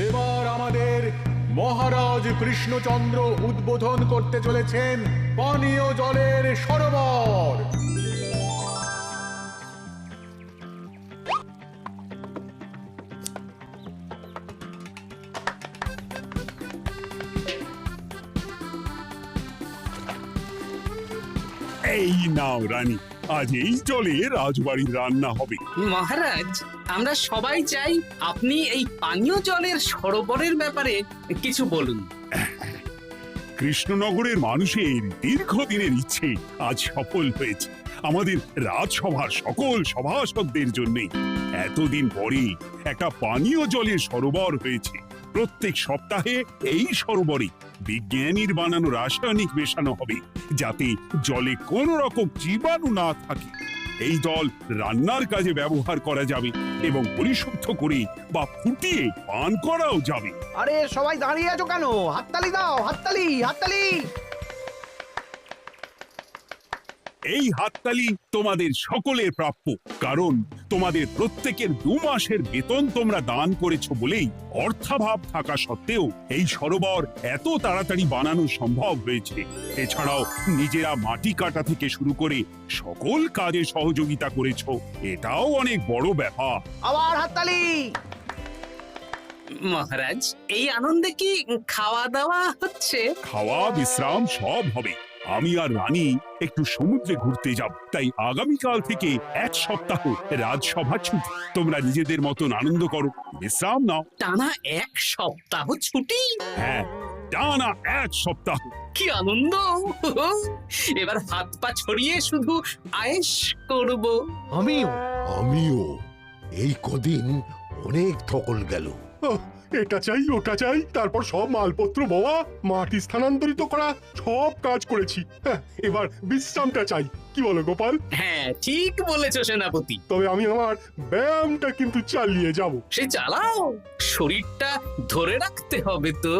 এবার আমাদের মহারাজ কৃষ্ণচন্দ্র উদ্বোধন করতে চলেছেন পানীয় জলের সরোবর। এই নাও রানী, আজ এই জলে রাজবাড়ির রান্না হবে। মহারাজ, আমরা সবাই চাই আপনি এই পানীয় জলের সরোবরের ব্যাপারে কিছু বলুন। কৃষ্ণনগরের মানুষের দীর্ঘদিনের ইচ্ছে আজ সফল হয়েছে। আমাদের রাজসভার সকল সভাসদদের জন্য এতদিন পরে একটা পানীয় জলের সরোবর হয়েছে। প্রত্যেক সপ্তাহে এই সরোবরে বিজ্ঞানীর বানানো রাসায়নিক মেশানো হবে, যাতে জলে কোনো রকম জীবাণু না থাকে। এই জল রান্নার কাজে ব্যবহার করা যাবে এবং পরিশুদ্ধ করে বা ফুটিয়ে পান করাও যাবে। আরে সবাই দাঁড়িয়ে আছো কেন? হাততালি দাও, হাততালি, হাততালি। এই হাততালি তোমাদের সকলের প্রাপ্য, কারণ তোমাদের প্রত্যেকের 2 মাসের বেতন তোমরা দান করেছো বলেই অর্থাভাব থাকা সত্ত্বেও এই সরোবর এত তাড়াতাড়ি বানানো সম্ভব হয়েছে। এছাড়াও নিজেরা মাটি কাটা থেকে শুরু করে সকল কাজে সহযোগিতা করেছো, এটাও অনেক বড় ব্যাপার। আবার হাততালি। মহারাজ, এই আনন্দে কি খাওয়া দাওয়া হচ্ছে? খাওয়া বিশ্রাম সব হবে। আমি আর রানী একটু সমুদ্রে ঘুরতে যাব, তাই আগামীকাল থেকে 1 সপ্তাহ রাজসভা ছুটি। তোমরা নিজেদের মতন আনন্দ করো, বিশ্রাম নাও। টানা 1 সপ্তাহ ছুটি? হ্যাঁ, টানা 1 সপ্তাহ। কি আনন্দ! এবার হাত পা ছড়িয়ে শুধু আয়েশ করব। আমিও এই কদিন অনেক ধকল গেল। এটা চাই ওটা চাই, তারপর সব মালপত্র বওয়া, মাটি স্থানান্তরিত করা, সব কাজ করেছি। হ্যাঁ, এবার বিশ্রামটা চাই। কি বলো গোপাল? হ্যাঁ, ঠিক বলেছ সেনাপতি। তবে আমি আমার ব্যায়ামটা কিন্তু চালিয়ে যাব। সে চালাও, শরীরটা ধরে রাখতে হবে তো।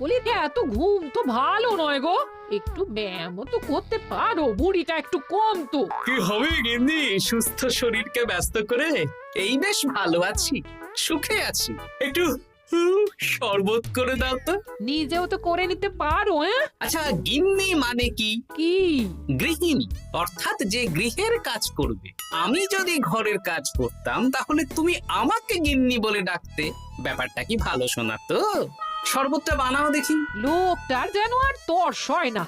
বলি এত ঘুম তো ভালো নয় গো, একটু ব্যায়ামও তো করতে পারো, বুড়িটা একটু কম তো। কি হবে গিন্নি, সুস্থ শরীরকে ব্যস্ত করে এই বেশ ভালো আছি, সুখে আছি। একটু শরবত করে দাও তো। নিজেও তো করে নিতে পারো। আচ্ছা, গিন্নি মানে কি? কি? গৃহিণী, অর্থাৎ যে গৃহের কাজ করবে। আমি যদি ঘরের কাজ করতাম তাহলে তুমি আমাকে গিন্নি বলে ডাকতে। ব্যাপারটা কি ভালো শোনা তো? শরবতটা বানাও দেখি। লোকটার যেন আর তর্স হয় না।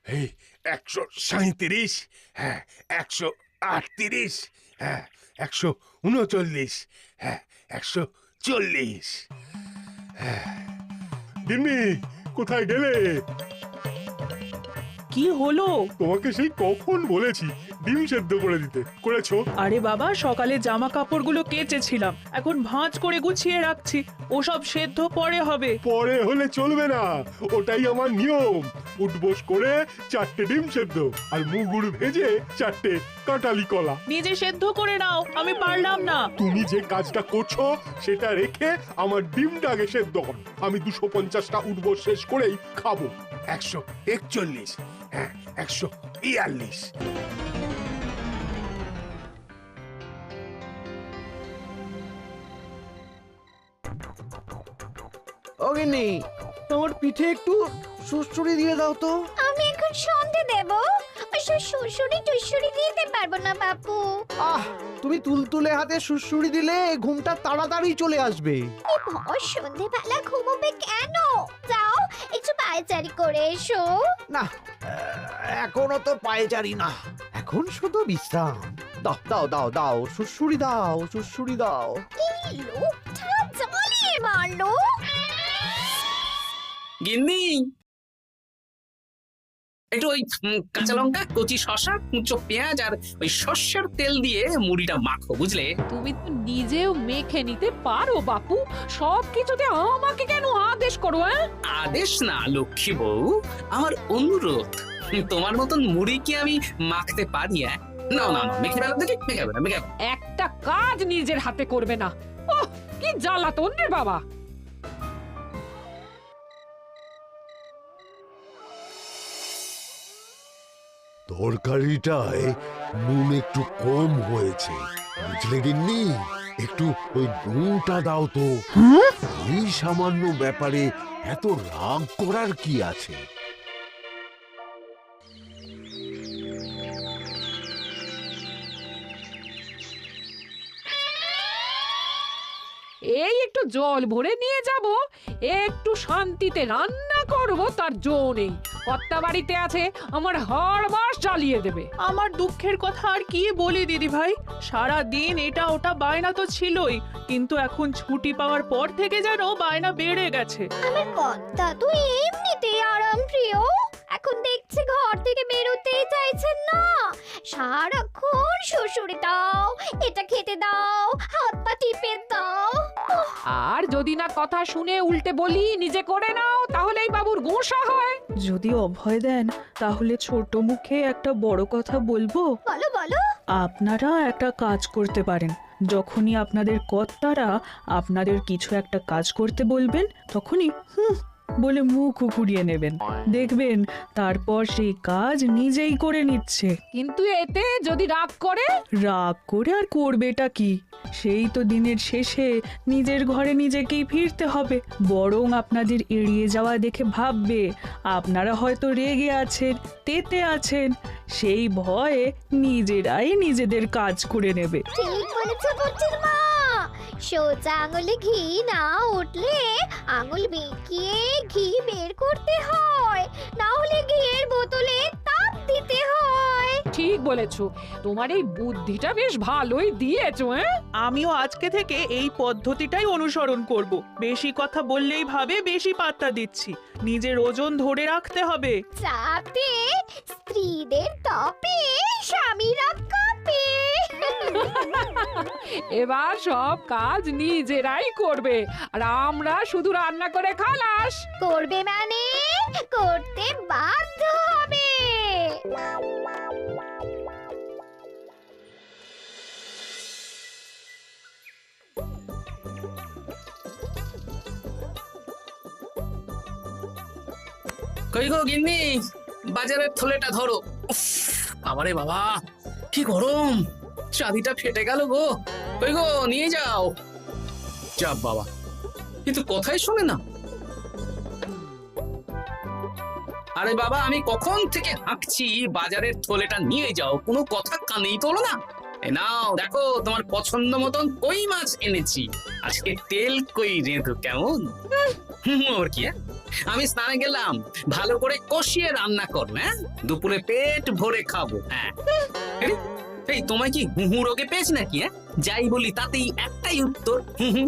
এই 137, হ্যাঁ 138, হ্যাঁ 139, হ্যাঁ 140। গিন্নি, কোথায় গেলে? কি হলো? তোমাকে সেই কখন বলেছি ডিম সেদ্ধ করে দিতে, করেছো? আরে বাবা, সকালে জামা কাপড়গুলো কেচেছিলাম, এখন ভাঁজ করে গুছিয়ে রাখছি। ওসব সেদ্ধ পরে হবে। পরে হলে চলবে না, ওটাই আমার নিয়ম। উঠবোস করে 4টে ডিম সেদ্ধ আর মুগুর ভেজে 4টে কাঁটালি কলা। নিজে সেদ্ধ করে নাও, আমি পারলাম না। তুমি যে কাজটা করছো সেটা রেখে আমার ডিমটা আগে সেদ্ধ করো। আমি 250টা উঠবোস শেষ করেই খাবো। 141, হ্যাঁ 142। ও গিন্নি, তোমার পিঠে একটু সুড়সুড়ি দিয়ে দাও তো। আমি এখন সন্ধে দেব, ওসব সুড়সুড়ি টুসুড়ি দিতে পারবো না বাপু। তুমি তুলতুলে হাতে সুড়সুড়ি দিলে ঘুমটা তাড়াতাড়ি চলে আসবে। সন্ধেবেলা ঘুমোবে কেন? যাও একটু পায়চারি করে এসো। না, এখনো তো পায়চারি না, এখন শুধু বিশ্রাম। দাও দাও দাও দাও, সুড়সুড়ি দাও, সুড়সুড়ি দাও। এই লোকটা জ্বালিয়ে মারলো। গিন্নি, একটু ওই কাঁচা লঙ্কা, কচি শসা, কুচো পেঁয়াজ আর ওই সর্ষের তেল দিয়ে মুড়িটা মাখো, বুঝলে? তুমি তো নিজেও মেখে নিতে পারো বাপু, সব কিছুতে আমাকে কেন আদেশ করো? আদেশ না লক্ষ্মী বউ, আমার অনুরোধ। তোমার মতন মুড়ি কি আমি মাখতে পারি? না না না, মেখে ফেলা দেখি, মেখে ফেলা। একটা কাজ নিজের হাতে করবে না। ওহ, কি জ্বালাতন রে বাবা। তরকারিটায় নুন একটু কম হয়েছে, বুঝলে গিন্নি? একটু ওই নুনটা দাও তো। এই সামান্য ব্যাপারে এত রাগ করার কি আছে? এই একটু জল ভরে নিয়ে যাব, একটু শান্তিতে রান্না করব তার জো নেই। কর্তা বাড়িতে আছে, আমার হাড় মাস জ্বালিয়ে দেবে। আমার দুঃখের কথা আর কি বলি দিদি ভাই, সারা দিন এটা ওটা বায়না তো ছিলই, কিন্তু এখন ছুটি পাওয়ার পর থেকে যেন বায়না বেড়ে গেছে। আমার কর্তা তো এমনিতেই আরাম প্রিয়, এখন দেখছি ঘর থেকে বেরোতেই চাইছেন না। সারাক্ষণ শ্বশুরে দাও, এটা খেতে দাও, হাত পা টিপে দাও। আর যদি না কথা শুনে উল্টে বলি নিজে করে নাও, তাহলেই বাবুর গোসা হয়। যদি অভয় দেন তাহলে ছোট মুখে একটা বড় কথা বলবো। বলো বলো। আপনারা একটা কাজ করতে পারেন, যখনই আপনাদের কর্তারা আপনাদের কিছু একটা কাজ করতে বলবেন তখনই বলে মুখ ঘুরিয়ে নেবেন, দেখবেন তারপর সেই কাজ নিজেই করে নিচ্ছে। কিন্তু এতে যদি রাগ করে? রাগ করে আর করবেটা কি, সেই তো দিনের শেষে নিজের ঘরে নিজেকেই ফিরতে হবে। বরং আপনাদের এড়িয়ে যাওয়া দেখে ভাববে আপনারা হয়তো রেগে আছেন, তেতে আছেন, সেই ভয়ে নিজেরাই নিজেদের কাজ করে নেবে। ঠিক বলেছ বুচির মা, সোজা আঙুলে ঘি না উঠলে আঙুল বেঁকিয়ে ঘি বের করতে হয়, না হলে ঘিয়ের বোতলে তাপ দিতে হয়। ঠিক বলেছো, তোমার এই বুদ্ধিটা বেশ ভালোই দিয়েছো। আমিও আজকে থেকে এই পদ্ধতিটাই অনুসরণ করব। বেশি কথা বললেই ভাবে বেশি পাত্তা দিচ্ছি, নিজের ওজন ধরে রাখতে হবে, যাতে স্ত্রীদের তপে স্বামীরা কাঁপে। এবার সব কাজ নিজেরাই করবে, আর আমরা শুধু রান্না করে খালাস। করবে মানে করতে বাধ্য হবে। কই গো গিন্নি, বাজারের থলেটা ধরো। উফ, বাবারে বাবা, কি গরম, চাবিটা ফেটে গেল গো। কই গো, নিয়ে যাও। চাপ বাবা, কিন্তু কথাই শোনে না। আরে বাবা, আমি কখন থেকে হাঁকছি বাজারের থলেটা নিয়ে যাও, কোনো কথা কানেই তোলো না। এ নাও দেখো, তোমার পছন্দ মতন কই মাছ এনেছি, আজকে তেল কই রেঁধো কেমন। ওর কি, আমি স্নানে গেলাম, ভালো করে কষিয়ে রান্না করবে, হ্যাঁ, দুপুরে পেট ভরে খাবো। হ্যাঁ, এই তোমায় কি হুহু রোগে পেয়েছি নাকি? হ্যাঁ, যাই বলি তাতেই একটাই উত্তর, হুহু।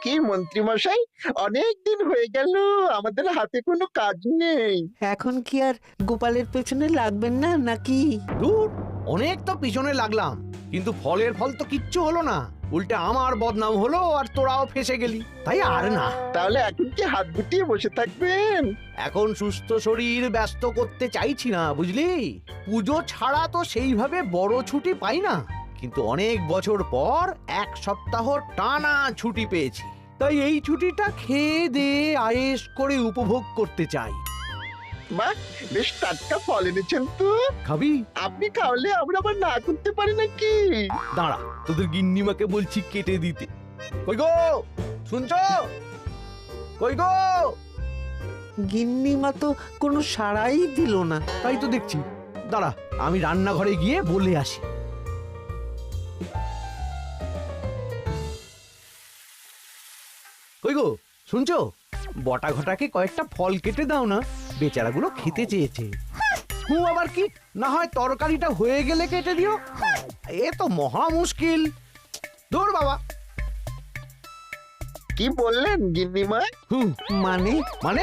কি মন্ত্রী মশাই, অনেক দিন হয়ে গেল আমাদের হাতে কোনো কাজ নেই। এখন কি আর গোপালের পেছনে লাগবেন না নাকি? দূর, অনেক তো পিছনে লাগলাম, কিন্তু ফলের ফল তো কিচ্ছু হলো না, উল্টে আমার বদনাম হলো আর তোরাও ফেসে গেলি। তাই আর না। তাহলে এখন কি হাত গুটিয়ে বসে থাকবেন? এখন সুস্থ শরীর ব্যস্ত করতে চাইছি না, বুঝলি? পুজো ছাড়া তো সেইভাবে বড় ছুটি পাই না, কিন্তু অনেক বছর পর 1 সপ্তাহ টানা ছুটি পেয়েছি, তাই এই ছুটিটা খেয়ে দিয়ে আয়েশ করে উপভোগ করতে চাই। বাহ, বেশ টাটকা ফল এনেছেন তো। খাবি? আপনি খাওয়ালে আমরা আবার না করতে পারি নাকি? দাঁড়া, তোদের গিন্নিমাকে বলছি কেটে দিতে। কই গো, শুনছো? কই গো? গিন্নিমা তো কোনো সাড়াই দিল না। তাই তো দেখছি, দাঁড়া আমি রান্নাঘরে গিয়ে বলে আসি। কই গো, শুনছো? বটা ঘটাকে কয়েকটা ফল কেটে দাও না, বেচারাগুলো খেতে চেয়েছে। আবার কি, না হয় তরকারিটা হয়ে গেলে কেটে দিও। এ তো মহা মুশকিল। দূর বাবা। কি বললেন গিন্নিমা? মানে মানে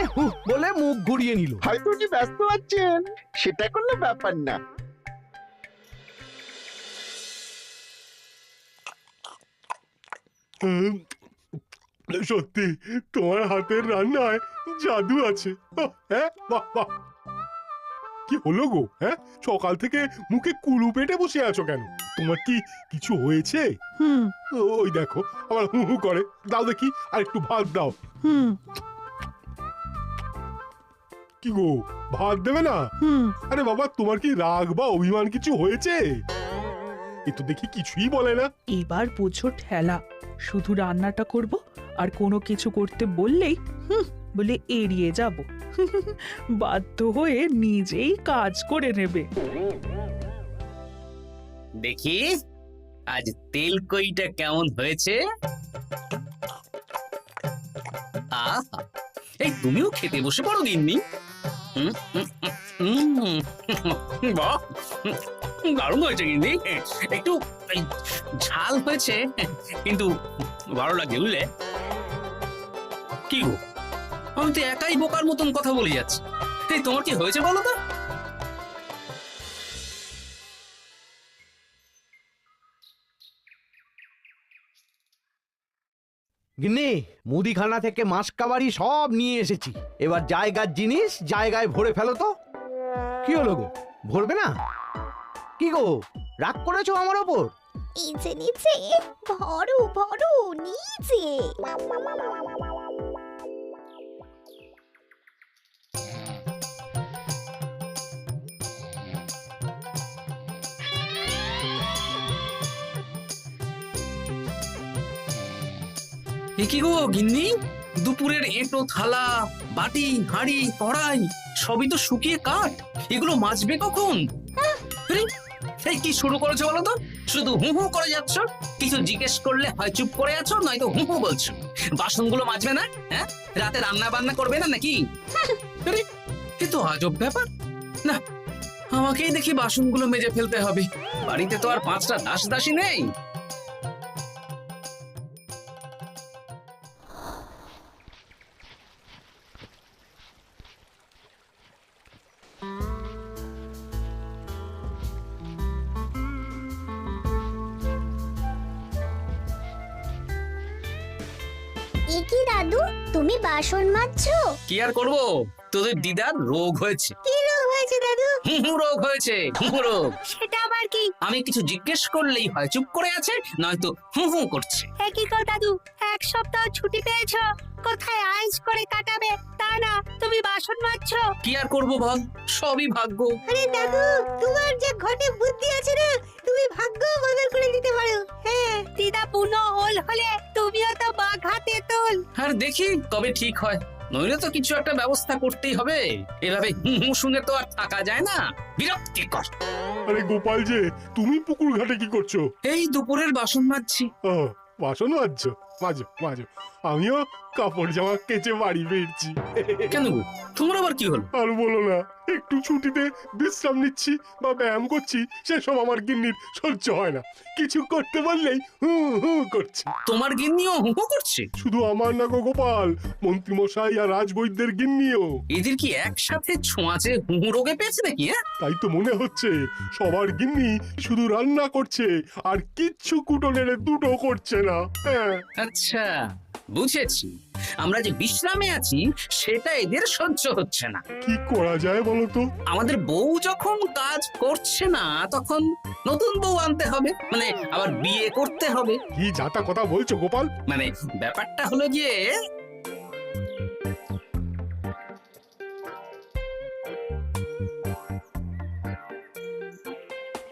বলে মুখ ঘুরিয়ে নিল। হয়তো উনি ব্যস্ত আছেন, সেটা কোনো ব্যাপার না। সত্যি তোমার হাতের রান্নায় জাদু আছে। হ্যাঁ, বাহ বাহ। কি হলো গো? হ্যাঁ, সকাল থেকে মুখে কুলু পেটে বসে আছো কেন? তোমার কি কিছু হয়েছে? হুম ওই দেখো আবার হু হু করে। দাও দেখি, আর একটু ভাত দাও। হুম কি গো, ভাত দেবে না? হুম আরে বাবা, তোমার কি রাগ বা অভিমান কিছু হয়েছে? এ তো দেখি কিছুই বলে না। এবার বুঝো ঠেলা, শুধু রান্নাটা করব আর কোনো কিছু করতে বললেই বলে এড়িয়ে যাব। বাধ্য হয়ে নিজেই কাজ করে নেবে। দেখি আজ তেল কইটা কেমন হয়েছে। আহা, এই তুমিও খেতে বসে পড়ো গিন্নি। বাহ, দারুণ হয়েছে গিন্নি। একটু এই, ঝাল হয়েছে কিন্তু ভালো লাগে বুঝলে। কি গো, আমি তো একাই বোকার মতন কথা বলে যাচ্ছি। এই তোমার কি হয়েছে বলো তো? গিন্নি, মুদিখানা থেকে মাসকাবারি সব নিয়ে এসেছি। এবার জায়গার জিনিস জায়গায় ভরে ফেলো তো। কি হলো গো, ভরবে না? কি গো, রাগ করেছো আমার ওপর? নিচে নিচে ভরো ভরো নিচে। এ কি গো গিন্নি, দুপুরের এঁটো থালা বাটি হাঁড়ি কড়াই সবই তো শুকিয়ে কাঠ। এগুলো মাজবে কখন? আরে, এই কি শুরু করেছো বলো তো? শুধু হু হু করে যাচ্ছ। কিছু জিজ্ঞেস করলে হয় চুপ করে আছো, নয়তো হু হু বলছো। বাসনগুলো মাজবে না? হ্যাঁ, রাতে রান্না বান্না করবে না নাকি? আরে, এ তো আজব ব্যাপার। না, আমাকেই দেখি বাসনগুলো মেজে ফেলতে হবে। বাড়িতে তো আর 5টা দাস দাসী নেই। এ কি দাদু, তুমি বাসন মাজছো? কি আর করবো, তোদের দিদার রোগ হয়েছে। কি রোগ হয়েছে দাদু? হুহু রোগ হয়েছে, হুহু রোগ। সেটা আবার কি? আমি কিছু জিজ্ঞেস করলেই হয় চুপ করে আছে, নয়তো হু হু করছে। কি গো দাদু, 1 সপ্তাহ ছুটি পেয়েছো, কোথায় আইস করে কাটাবে তা না তুমি বাসন মাজছো? কি আর করবো বল, সবই ভাগ্য। আরে দাদু, তোমার যে ঘটে বুদ্ধি আছে না, তুমি ভাগ্য বদল করে দিতে পারো। হ্যাঁ, দিদা পুনো হল হলে তুমিও তো বাঘ হাতে তোল। আর দেখি কবে ঠিক হয়, নইলে তো কিছু একটা ব্যবস্থা করতেই হবে। এভাবে হু হু শুনে তো আর থাকা যায় না, বিরক্তিকর। আরে গোপাল যে, তুমি পুকুর ঘাটে কি করছো? এই দুপুরের বাসন মাজছি। ও, বাসন মাজছো? মাজো মাজো, আমিও কাপড় জামা কেচে বাড়ি ফিরছি। কেন গো, তোমার আবার কি হলো? আর বলো না, একটু ছুটিতে বিশ্রাম নিচ্ছি বা ব্যায়াম করছি, সেসব আমার গিন্নির সহ্য হয় না। কিছু করতে বললেই হু হু করছে। তোমার গিন্নিও হু হু করছে? শুধু আমার না গো গোপাল, মন্ত্রীমশাই আর রাজবৈদ্যের গিন্নিও। এদের কি একসাথে ছোঁয়াচে হু হু রোগে পেয়েছে নাকি? হ্যাঁ, তাই তো মনে হচ্ছে সবার গিন্নি শুধু রান্না করছে আর কিচ্ছু কুটোনের দুটো করছে না। হ্যাঁ, আচ্ছা বুঝেছি, আমরা যে বিশ্রামে আছি সেটা এদের সহ্য হচ্ছে না। কি করা যায় বলো তো? আমাদের বউ যখন কাজ করছে না, তখন নতুন বউ আনতে হবে, মানে আবার বিয়ে করতে হবে। কি যাতা কথা বলছো গোপাল? মানে ব্যাপারটা হলো যে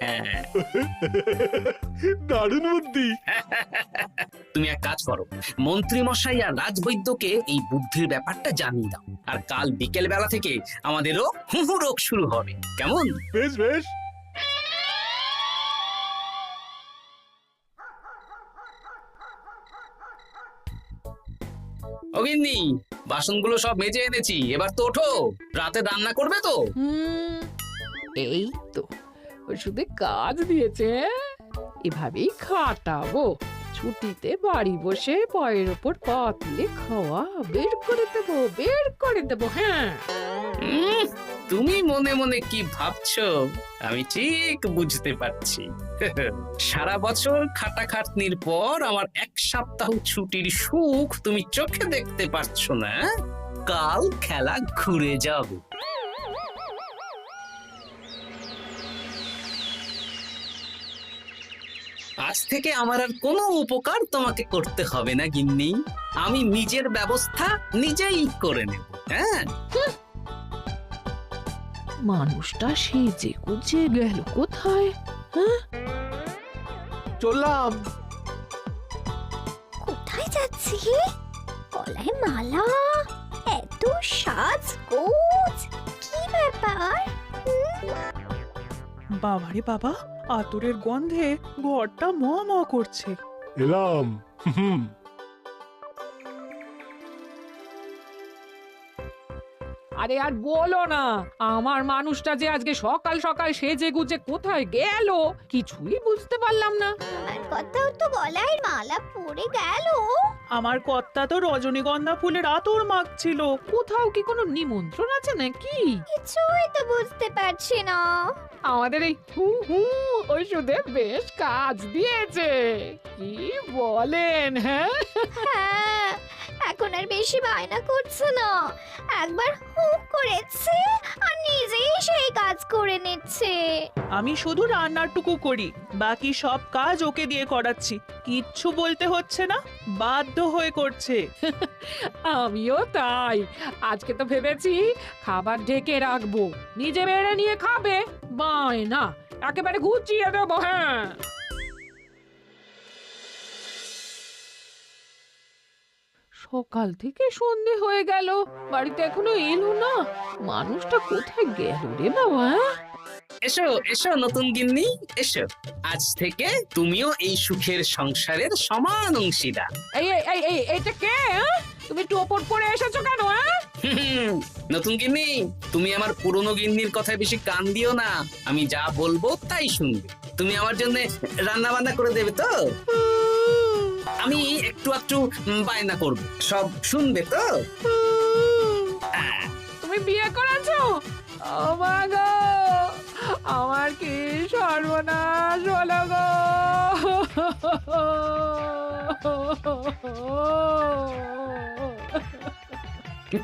হ্যাঁ, দারুণ বুদ্ধি। তুমি এক কাজ করো, মন্ত্রী মশাই আর রাজবৈদ্যকে এই বুদ্ধির ব্যাপারটা জানিয়ে দাও, আর কাল বিকেল বেলা থেকে আমাদেরও হু হু রোগ শুরু হবে, কেমন? বেশ বেশ। অগিন্নি, বাসনগুলো সব মেজে এনেছি, এবার তো ওঠো। রাতে রান্না করবে তো? এই তো ওষুধে কাজ দিয়েছে। এভাবেই খাটাবো। ছুটিতে বাড়ি বসে পায়ের ওপর পা তুলে খাওয়া বের করে দেবো, বের করে দেবো। হ্যাঁ, তুমি মনে মনে কি ভাবছো আমি ঠিক বুঝতে পারছি। সারা বছর খাটাখাটনির পর আমার 1 সপ্তাহ ছুটির সুখ তুমি চোখে দেখতে পারছো না। কাল খেলা ঘুরে যাবে। আজ থেকে আমার আর কোনো উপকার তোমাকে করতে হবে না গিন্নি। আমি নিজের ব্যবস্থা নিজেই করে নেব। হ্যাঁ, মানুষটা সেজে গুজে গেল কোথায়? চললাম। কোথায় যাচ্ছি? গলায় মালা, এত সাজগোজ, কি ব্যাপার? বাবারে বাবা, আতরের গন্ধে ঘরটা ম ম করছে। এলাম। হুম। আরে আর বলো না, আমার মানুষটা যে আজকে সকাল সকাল সেজে গুজে কোথায় গেল কিছুই বুঝতে পারলাম না। আমার কথাও তো গলায় মালা পড়ে গেল। আমার কর্তা তো রজনীগন্ধা ফুলের আতর মাখছিল। কোথাও কি কোনো নিমন্ত্রণ আছে নাকি? কিছুই তো বুঝতে পারছি না। আমাদের এই হু হু ওষুধে বেশ কাজ দিয়েছে, কি বলেন? হ্যাঁ, হ্যাঁ, এখন আর বেশি বায়না করছে না। একবার হুক করেছে আর নিজেই সেই কাজ করে নিচ্ছে। আমি শুধু রান্নাটুকু করি, বাকি সব কাজ ওকে দিয়ে করাচ্ছি। কিচ্ছু বলতে হচ্ছে না, বাধ্য হয়ে করছে। আমিও তাই। আজকে তো ভেবেছি খাবার ঢেকে রাখবো, নিজে বেড়ে নিয়ে খাবে। বায়না একেবারে গুছিয়ে দেবো। হ্যাঁ, সকাল থেকে সন্ধে হয়ে গেল, বাড়িতে এখনো এলো না। মানুষটা কোথায় গেল রে বাবা? এসো এসো নতুন গিন্নি, এসো। আজ থেকে তুমিও এই সুখের সংসারের সমান অংশীদার। এই এই এই এই এইটা কে? তুমি টোপর পরে এসেছো কেন? নতুন গিন্নি, তুমি আমার পুরনো গিন্নির কথায় বেশি কান দিও না। আমি যা বলবো তাই শুনবে। তুমি আমার জন্য রান্না বান্না করে দেবে তো? আমি একটু একটু বায়না করব, সব শুনবে তো? তুমি বিয়ে করেছো? ও মা গো, আমার কি সর্বনাশ হলো গো!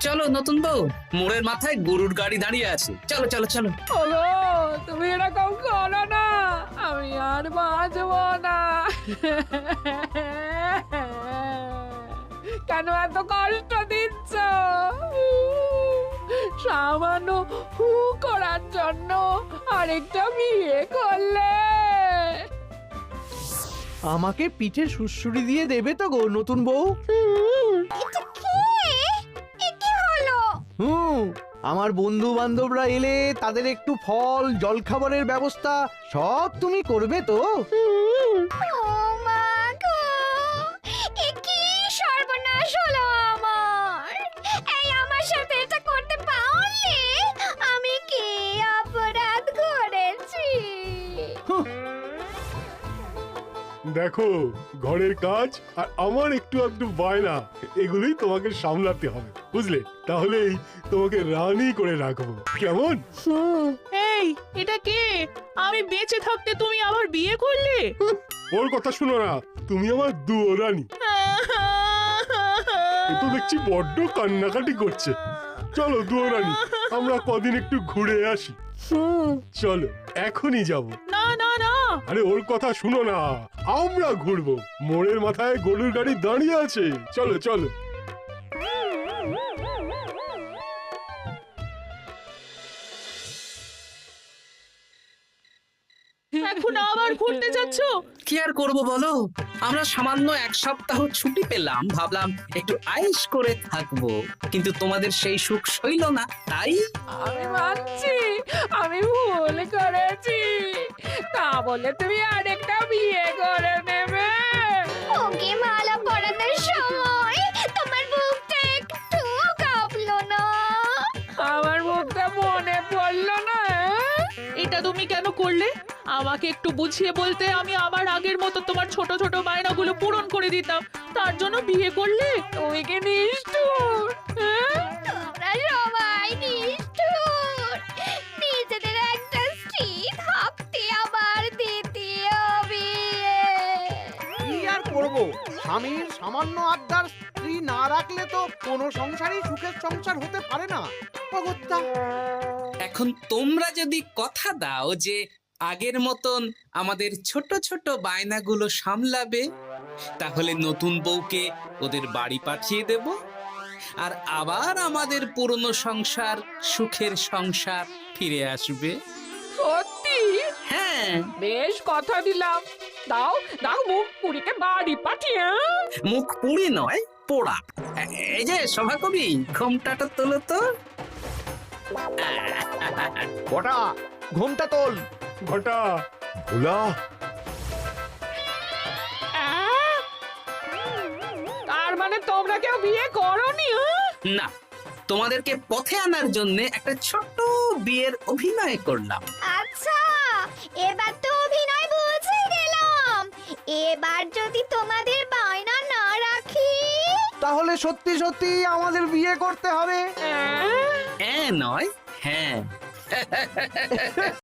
চলো নতুন বউ, মোড়ের মাথায় গরুর গাড়ি দাঁড়িয়ে আছে, চলো চলো চলো। ওগো, তুমি এরকম করো না, আমি আর বাঁচবো না। কেন এত কষ্ট দিচ্ছ? সামান্য হু করার জন্য আরেকটা বিয়ে করলে? আমাকে পিঠে সুড়সুড়ি দিয়ে দেবে তো গো নতুন বউ? এটা কে? এ কি হলো? আমার বন্ধু বান্ধবরা এলে তাদের একটু ফল জলখাবারের ব্যবস্থা সব তুমি করবে তো? ও মা গো, এ কি সর্বনাশ হলো আমার! এই আমার সাথে এটা করতে পারলে আমি কি অপরাধ করেছি? দেখো, ঘরের কাজ আর আমার একটু একটু বায়না, এগুলোই তোমাকে সামলাতে হবে, বুঝলে? তাহলেই তোমাকে রানী করে রাখবো, কেমন? এই, এটা কে? আমি বেঁচে থাকতে তুমি আবার বিয়ে করলে? ওর কথা শুনো না, তুমি আমার দুয়োরানী। এ তো দেখছি বড্ড কান্নাকাটি করছে। চলো দুয়োরানী, আমরা কদিন একটু ঘুরে আসি। চলো, এখনই যাব। না না না, আরে ওর কথা শুনো না, আমরা ঘুরবো। মোড়ের মাথায় গরুর গাড়ি দাঁড়িয়ে আছে, চলো চলো। এখন আবার ঘুরতে যাচ্ছ? কি আর করব বলো, আমরা সামান্য এক সপ্তাহ ছুটি পেলাম, ভাবলাম একটু আয়েশ করে থাকবো, কিন্তু তোমাদের সেই সুখ সইল না, তাই। আমি মানছি আমি ভুল করেছি, তা বলে তুমি আরেকটা বিয়ে করে নেবে? ওকে মালা পরানোর সময় তোমার বুকটা একটু কাঁপলো না? আমার মুখটা মনে পড়লো না? এটা তুমি কেন করলে? আমাকে একটু বুঝিয়ে বলতে, আমি আবার আগের মতো তোমার ছোট ছোট বায়নাগুলো পূরণ করে দিতাম। তার জন্য বিয়ে করলে? তুমি কি নিষ্ঠুর? তোমরা সবাই নিষ্ঠুর। নিজেদের একটা স্ত্রী থাকতে আবার দ্বিতীয় বিয়ে। কি আর করব, স্বামীর সামান্য আবদার স্ত্রী না রাখলে তো কোনো সংসারই সুখের সংসার হতে পারে না। অগত্যা এখন তোমরা যদি কথা দাও যে আগের মতন আমাদের ছোট ছোট বায়নাগুলো সামলাবে, তাহলে নতুন বউকে ওদের বাড়ি পাঠিয়ে দেব, আর আবার আমাদের পুরনো সংসার, সুখের সংসার ফিরে আসবে। সত্যি হ্যাঁ, বেশ কথা দিলাম। দাও দাও মুখ পুরীকে বাড়ি পাঠিয়ে। মুখ পুড়ি নয়, পোড়া। এই যে সভাকবি, ঘোমটাটা তোলো তো। কটা ঘুমটা তোল। ঘটা ভোলা, তার মানে তোমরা কেউ বিয়ে করোনি? না, তোমাদেরকে পথে আনার জন্য একটা ছোট্ট বিয়ের অভিনয় করলাম। আচ্ছা, এবার তো অভিনয় বুঝে গেলাম। এবার যদি তোমাদের বায়না না রাখি, তাহলে সত্যি সত্যি আমাদের বিয়ে করতে হবে। নয়, হ্যাঁ।